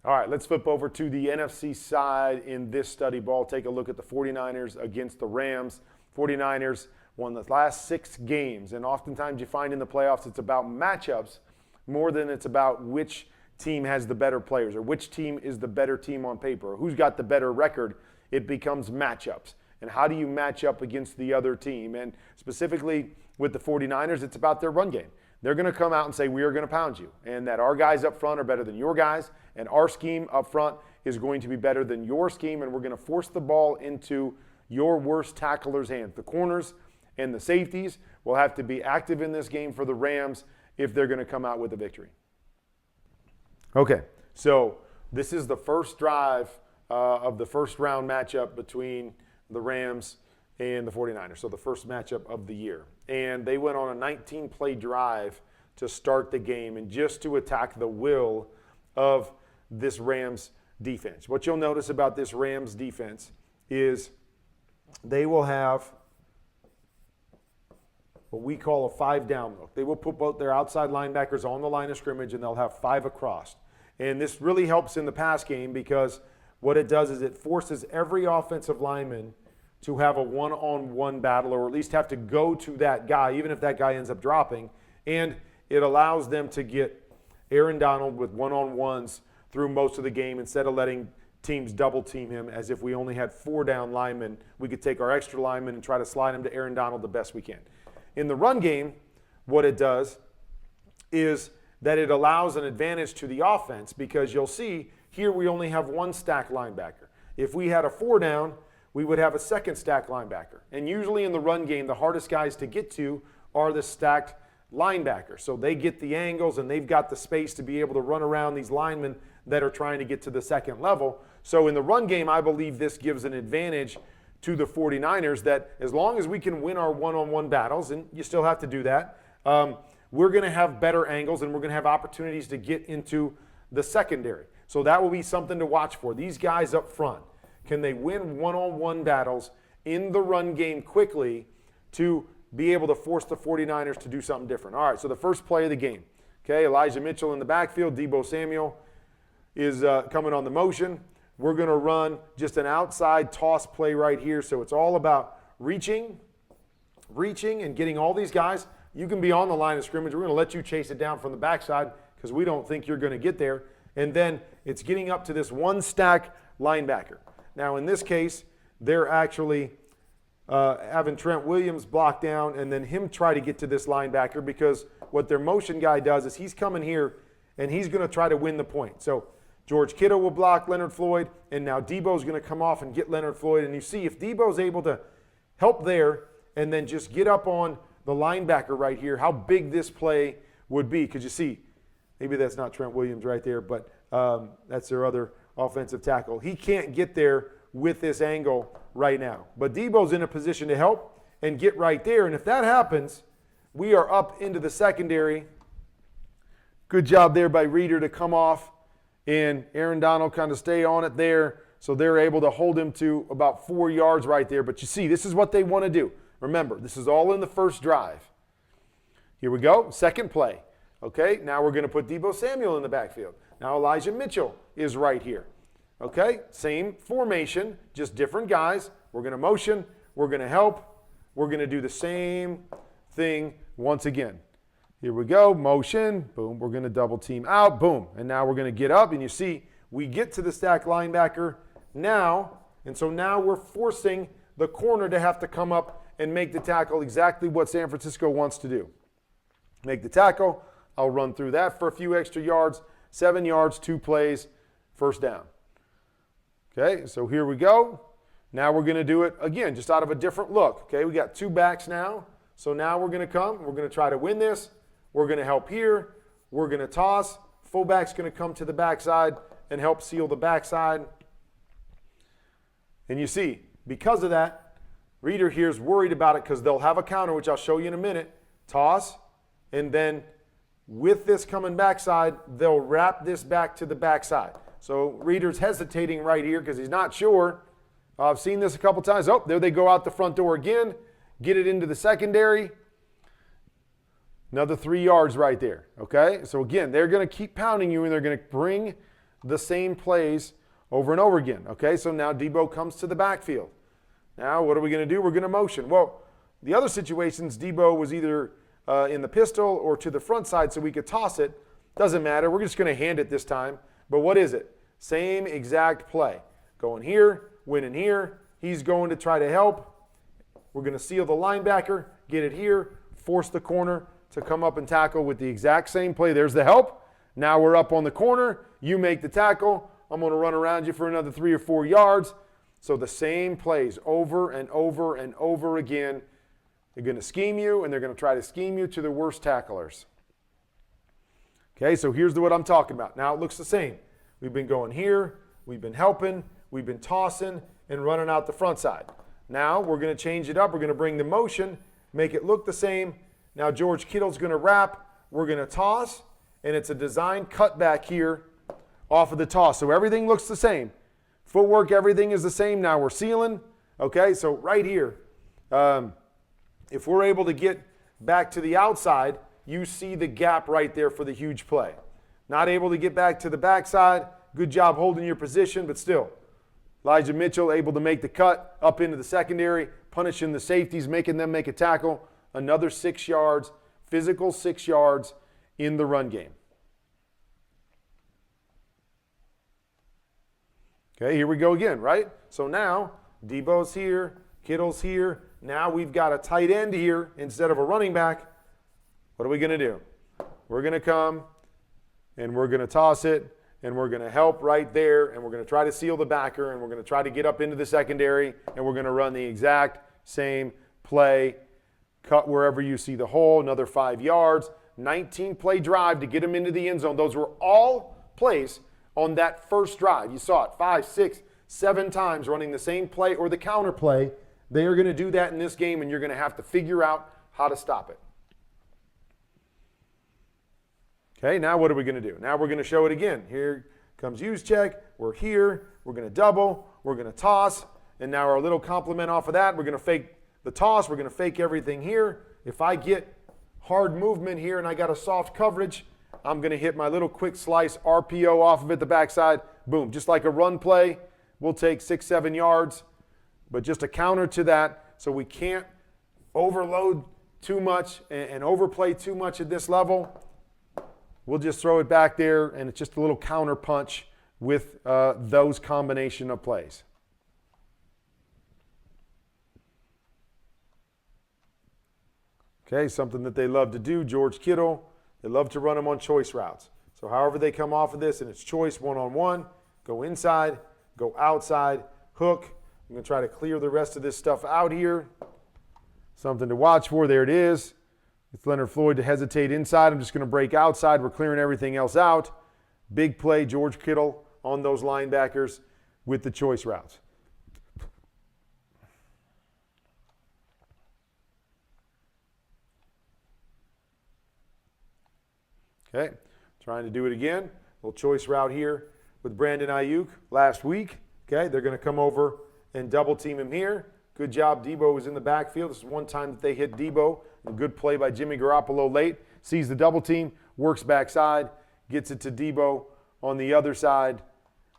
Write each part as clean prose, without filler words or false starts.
All right, let's flip over to the NFC side in this study ball. Take a look at the 49ers against the Rams. 49ers won the last 6 games, and oftentimes you find in the playoffs it's about matchups more than it's about which team has the better players or which team is the better team on paper or who's got the better record. It becomes matchups. And how do you match up against the other team? And specifically with the 49ers, it's about their run game. They're going to come out and say, we are going to pound you, and that our guys up front are better than your guys, and our scheme up front is going to be better than your scheme, and we're going to force the ball into your worst tackler's hands. The corners and the safeties will have to be active in this game for the Rams if they're going to come out with a victory. Okay, so this is the first drive of the first round matchup between the Rams and the 49ers, so the first matchup of the year. And they went on a 19-play drive to start the game and just to attack the will of this Rams defense. What you'll notice about this Rams defense is they will have what we call a 5-down look. They will put both their outside linebackers on the line of scrimmage, and they'll have 5 across. And this really helps in the pass game because what it does is it forces every offensive lineman to have a one-on-one battle, or at least have to go to that guy, even if that guy ends up dropping. And it allows them to get Aaron Donald with one-on-ones through most of the game instead of letting teams double team him. As if we only had 4 down linemen, we could take our extra linemen and try to slide him to Aaron Donald the best we can. In the run game, what it does is that it allows an advantage to the offense, because you'll see here we only have 1 stack linebacker. If we had a 4 down, we would have a 2nd stack linebacker. And usually in the run game, the hardest guys to get to are the stacked linebackers. So they get the angles and they've got the space to be able to run around these linemen that are trying to get to the second level. So in the run game, I believe this gives an advantage to the 49ers, that as long as we can win our one-on-one battles, and you still have to do that, we're going to have better angles and we're going to have opportunities to get into the secondary. So that will be something to watch for. These guys up front, can they win one-on-one battles in the run game quickly to be able to force the 49ers to do something different? All right, so the first play of the game. Okay, Elijah Mitchell in the backfield. Deebo Samuel is coming on the motion. We're going to run just an outside toss play right here. So it's all about reaching, and getting all these guys. You can be on the line of scrimmage. We're going to let you chase it down from the backside because we don't think you're going to get there. And then it's getting up to this 1 stack linebacker. Now, in this case, they're actually having Trent Williams block down and then him try to get to this linebacker, because what their motion guy does is he's coming here and he's going to try to win the point. So George Kittle will block Leonard Floyd, and now Debo's going to come off and get Leonard Floyd. And you see if Debo's able to help there and then just get up on the linebacker right here, how big this play would be. Because you see, maybe that's not Trent Williams right there, but that's their other offensive tackle. He can't get there with this angle right now. But Debo's in a position to help and get right there. And if that happens, we are up into the secondary. Good job there by Reeder to come off, and Aaron Donald kind of stay on it there. So they're able to hold him to about 4 yards right there. But you see, this is what they want to do. Remember, this is all in the first drive. Here we go, second play. Okay, now we're going to put Deebo Samuel in the backfield. Now Elijah Mitchell is right here. Okay, same formation, just different guys. We're going to motion, we're going to help, we're going to do the same thing once again. Here we go, motion, boom, we're going to double team out, boom. And now we're going to get up, and you see we get to the stack linebacker now, and so now we're forcing the corner to have to come up and make the tackle, exactly what San Francisco wants to do. Make the tackle, I'll run through that for a few extra yards, 7 yards, 2 plays, first down. Okay, so here we go. Now we're going to do it again, just out of a different look. Okay, we got 2 backs now. So now we're going to come. We're going to try to win this. We're going to help here. We're going to toss. Fullback's going to come to the backside and help seal the backside. And you see, because of that, Reeder here is worried about it because they'll have a counter, which I'll show you in a minute. Toss, and then with this coming backside, they'll wrap this back to the backside. So Reeder's hesitating right here because he's not sure. I've seen this a couple times. Oh, there they go out the front door again. Get it into the secondary. Another 3 yards right there, okay? So again, they're going to keep pounding you, and they're going to bring the same plays over and over again. Okay, so now Debo comes to the backfield. Now what are we going to do? We're going to motion. Well, the other situations, Debo was either in the pistol or to the front side so we could toss it. Doesn't matter. We're just going to hand it this time. But what is it? Same exact play. Going here, winning here. He's going to try to help. We're going to seal the linebacker, get it here, force the corner to come up and tackle with the exact same play. There's the help. Now we're up on the corner. You make the tackle. I'm going to run around you for another 3 or 4 yards. So the same plays over and over and over again. They're going to scheme you, and they're going to try to scheme you to the worst tacklers. Okay, so here's what I'm talking about. Now it looks the same. We've been going here. We've been helping. We've been tossing and running out the front side. Now we're going to change it up. We're going to bring the motion, make it look the same. Now George Kittle's going to wrap. We're going to toss, and it's a design cutback here off of the toss. So everything looks the same. Footwork, everything is the same. Now we're sealing. Okay, so right here, if we're able to get back to the outside, you see the gap right there for the huge play. Not able to get back to the backside. Good job holding your position, but still. Elijah Mitchell able to make the cut up into the secondary, punishing the safeties, making them make a tackle. Another 6 yards, physical 6 yards in the run game. Okay, here we go again, right? So now Debo's here, Kittle's here. Now we've got a tight end here instead of a running back. What are we going to do? We're going to come and we're going to toss it and we're going to help right there and we're going to try to seal the backer and we're going to try to get up into the secondary and we're going to run the exact same play. Cut wherever you see the hole, another 5 yards. 19-play drive to get them into the end zone. Those were all plays on that first drive. You saw it 5, 6, 7 times running the same play or the counter play. They are going to do that in this game, and you're going to have to figure out how to stop it. Okay, now what are we going to do? Now we're going to show it again. Here comes use check. We're here. We're going to double. We're going to toss. And now our little complement off of that, we're going to fake the toss. We're going to fake everything here. If I get hard movement here and I got a soft coverage, I'm going to hit my little quick slice RPO off of it, the backside. Boom, just like a run play. We'll take 6, 7 yards. But just a counter to that, so we can't overload too much and overplay too much at this level. We'll just throw it back there, and it's just a little counter punch with those combination of plays. Okay, something that they love to do, George Kittle, they love to run them on choice routes. So however they come off of this, and it's choice one-on-one, go inside, go outside, hook. I'm going to try to clear the rest of this stuff out here. Something to watch for. There it is. It's Leonard Floyd to hesitate inside. I'm just going to break outside. We're clearing everything else out. Big play, George Kittle on those linebackers with the choice routes. Okay, trying to do it again. Little choice route here with Brandon Ayuk last week. Okay, they're going to come over and double team him here. Good job. Debo was in the backfield. This is one time that they hit Debo. A good play by Jimmy Garoppolo late. Sees the double team, works backside, gets it to Debo on the other side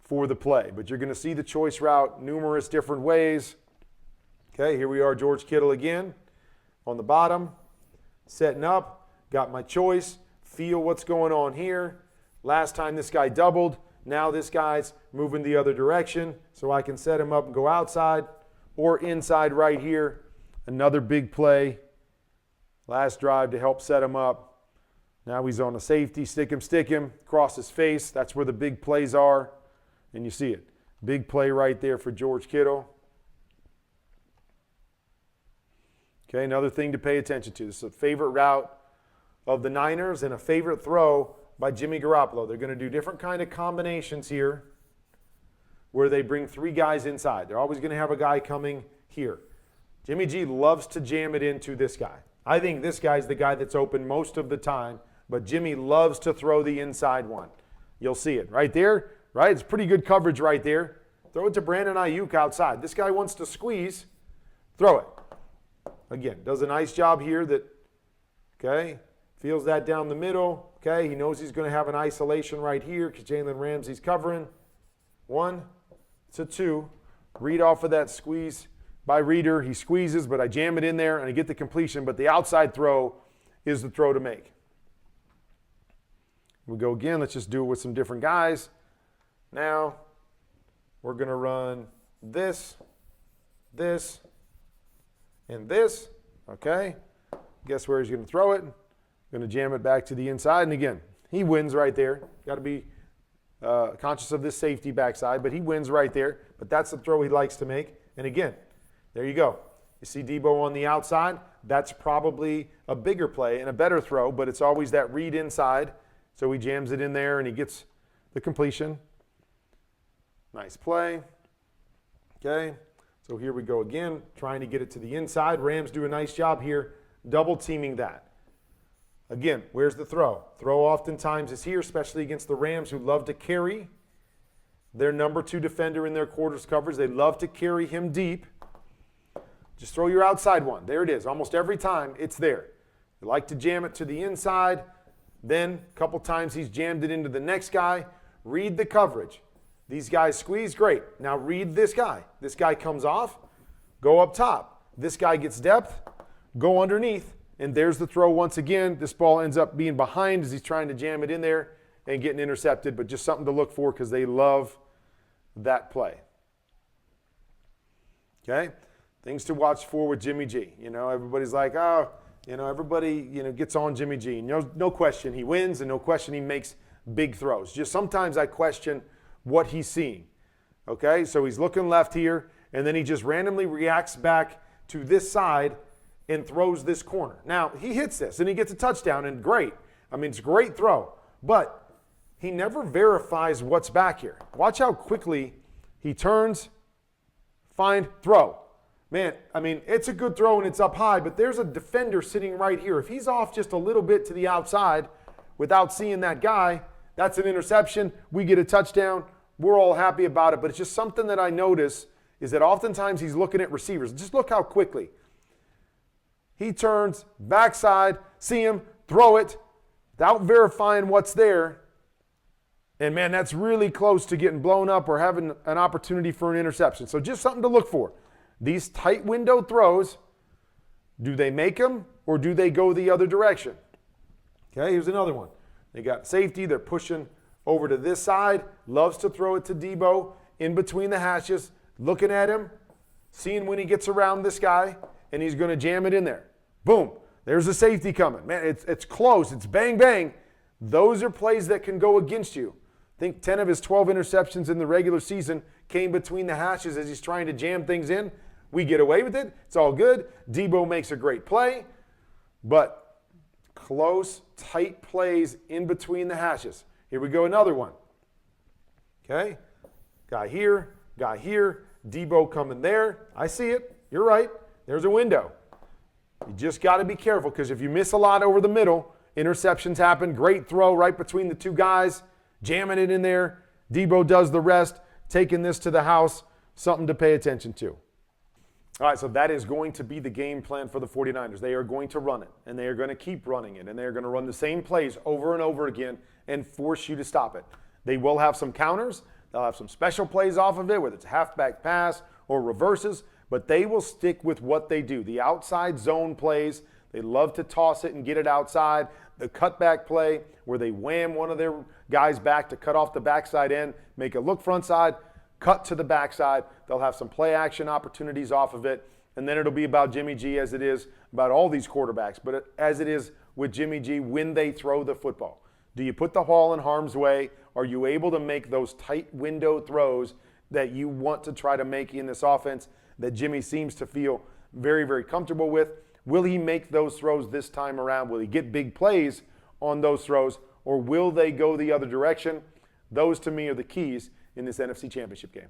for the play. But you're going to see the choice route numerous different ways. Okay, here we are, George Kittle again on the bottom, setting up. Got my choice. Feel what's going on here. Last time this guy doubled. Now this guy's moving the other direction, so I can set him up and go outside or inside right here. Another big play. Last drive to help set him up. Now he's on a safety. Stick him, cross his face. That's where the big plays are, and you see it. Big play right there for George Kittle. Okay, another thing to pay attention to. This is a favorite route of the Niners and a favorite throw by Jimmy Garoppolo. They're going to do different kind of combinations here where they bring 3 guys inside. They're always going to have a guy coming here. Jimmy G loves to jam it into this guy. I think this guy's the guy that's open most of the time, but Jimmy loves to throw the inside one. You'll see it right there, right? It's pretty good coverage right there. Throw it to Brandon Ayuk outside. This guy wants to squeeze. Throw it. Again, does a nice job here that, okay, Feels that down the middle. Okay, he knows he's going to have an isolation right here because Jalen Ramsey's covering. 1 to 2. Read off of that squeeze by Reader. He squeezes, but I jam it in there and I get the completion. But the outside throw is the throw to make. We go again. Let's just do it with some different guys. Now, we're going to run this, this, and this. Okay. Guess where he's going to throw it? Going to jam it back to the inside. And again, he wins right there. Got to be conscious of this safety backside, but he wins right there. But that's the throw he likes to make. And again, there you go. You see Debo on the outside. That's probably a bigger play and a better throw, but it's always that read inside. So he jams it in there and he gets the completion. Nice play. Okay. So here we go again, trying to get it to the inside. Rams do a nice job here, double teaming that. Again, where's the throw? Throw oftentimes is here, especially against the Rams who love to carry their number 2 defender in their quarters coverage. They love to carry him deep. Just throw your outside one. There it is. Almost every time it's there. They like to jam it to the inside. Then a couple times he's jammed it into the next guy. Read the coverage. These guys squeeze, great. Now read this guy. This guy comes off, go up top. This guy gets depth, go underneath. And there's the throw once again. This ball ends up being behind as he's trying to jam it in there and getting intercepted, but just something to look for because they love that play. Okay? Things to watch for with Jimmy G. You know, everybody's like, oh, you know, everybody, you know, gets on Jimmy G. No question he wins and no question he makes big throws. Just sometimes I question what he's seeing. Okay? So he's looking left here, and then he just randomly reacts back to this side and throws this corner. Now, he hits this, and he gets a touchdown, and great. I mean, it's a great throw. But he never verifies what's back here. Watch how quickly he turns, find, throw. Man, I mean, it's a good throw, and it's up high, but there's a defender sitting right here. If he's off just a little bit to the outside without seeing that guy, that's an interception. We get a touchdown. We're all happy about it, but it's just something that I notice is that oftentimes he's looking at receivers. Just look how quickly. He turns, backside, see him, throw it, without verifying what's there. And, man, that's really close to getting blown up or having an opportunity for an interception. So just something to look for. These tight window throws, do they make them or do they go the other direction? Okay, here's another one. They got safety. They're pushing over to this side. Loves to throw it to Debo in between the hashes, looking at him, seeing when he gets around this guy, and he's going to jam it in there. Boom. There's a safety coming. Man, it's close. It's bang, bang. Those are plays that can go against you. I think 10 of his 12 interceptions in the regular season came between the hashes as he's trying to jam things in. We get away with it. It's all good. Debo makes a great play. But close, tight plays in between the hashes. Here we go, another one. Okay? Guy here, Debo coming there. I see it. You're right. There's a window. You just got to be careful because if you miss a lot over the middle, interceptions happen. Great throw right between the two guys, jamming it in there. Debo does the rest, taking this to the house. Something to pay attention to. All right, so that is going to be the game plan for the 49ers. They are going to run it, and they are going to keep running it, and they are going to run the same plays over and over again and force you to stop it. They will have some counters. They'll have some special plays off of it, whether it's a halfback pass or reverses, but they will stick with what they do. The outside zone plays, they love to toss it and get it outside. The cutback play where they wham one of their guys back to cut off the backside end, make it look front side, cut to the backside. They'll have some play action opportunities off of it, and then it'll be about Jimmy G as it is about all these quarterbacks, but as it is with Jimmy G when they throw the football. Do you put the ball in harm's way? Are you able to make those tight window throws that you want to try to make in this offense that Jimmy seems to feel very, very comfortable with? Will he make those throws this time around? Will he get big plays on those throws, or will they go the other direction? Those, to me, are the keys in this NFC Championship game.